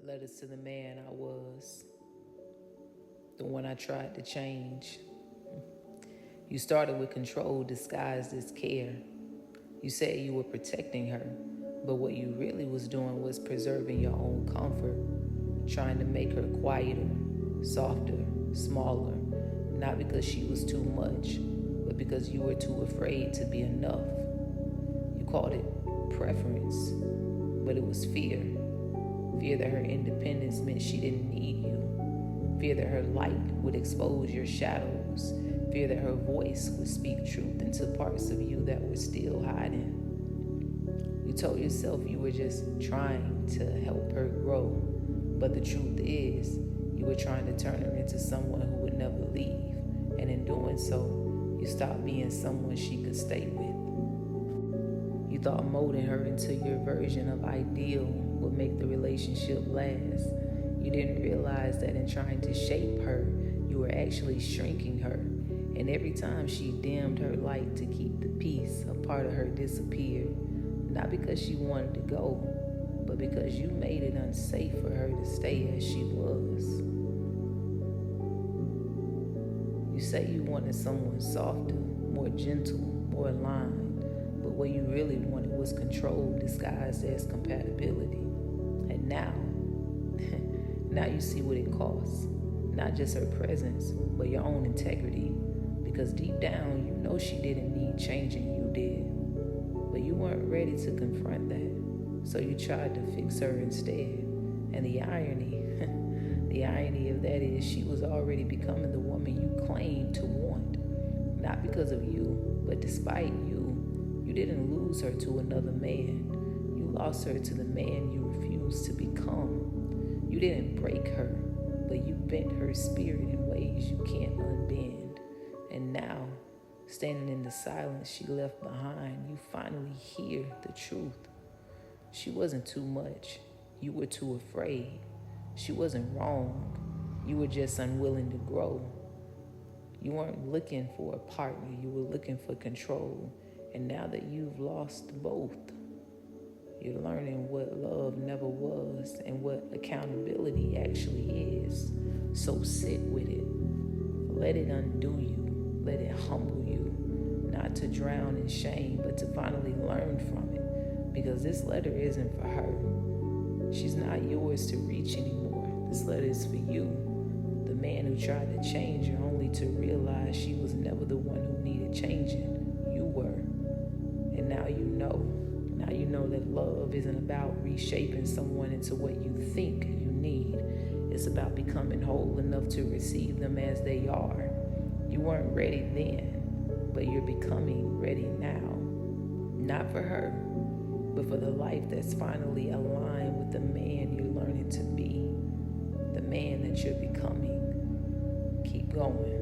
led us to the man I was, the one I tried to change. You started with control disguised as care. You said you were protecting her, but what you really was doing was preserving your own comfort, trying to make her quieter, softer, smaller, not because she was too much, but because you were too afraid to be enough. You called it preference, but it was fear. Fear that her independence meant she didn't need you. Fear that her light would expose your shadows. Fear that her voice would speak truth into parts of you that were still hiding. You told yourself you were just trying to help her grow, but the truth is, you were trying to turn her into someone who would never leave, and in doing so, you stopped being someone she could stay with. You thought molding her into your version of ideal would make the relationship last. You didn't realize that in trying to shape her, you were actually shrinking her. And every time she dimmed her light to keep the peace, a part of her disappeared. Not because she wanted to go, but because you made it unsafe for her to stay as she was. You say you wanted someone softer, more gentle, more aligned, but what you really wanted was control disguised as compatibility. And now you see what it costs. Not just her presence, but your own integrity. Because deep down, you know she didn't need changing, you did. But you weren't ready to confront that. So you tried to fix her instead. And the irony of that is she was already becoming the woman you claimed to want. Not because of you, but despite you. You didn't lose her to another man. You lost her to the man you refused to become. You didn't break her, but you bent her spirit in ways you can't unbend. And now, standing in the silence she left behind, you finally hear the truth. She wasn't too much. You were too afraid. She wasn't wrong. You were just unwilling to grow. You weren't looking for a partner. You were looking for control. And now that you've lost both, you're learning what love never was and what accountability actually is. So sit with it. Let it undo you. Let it humble you. Not to drown in shame, but to finally learn from it. Because this letter isn't for her. She's not yours to reach anymore. This letter is for you. The man who tried to change her only to realize she was never the one who needed changing. You were. And now you know. Now you know that love isn't about reshaping someone into what you think you need. It's about becoming whole enough to receive them as they are. You weren't ready then, but you're becoming ready now. Not for her, but for the life that's finally aligned with the man you're learning to be. The man that you're becoming. Keep going.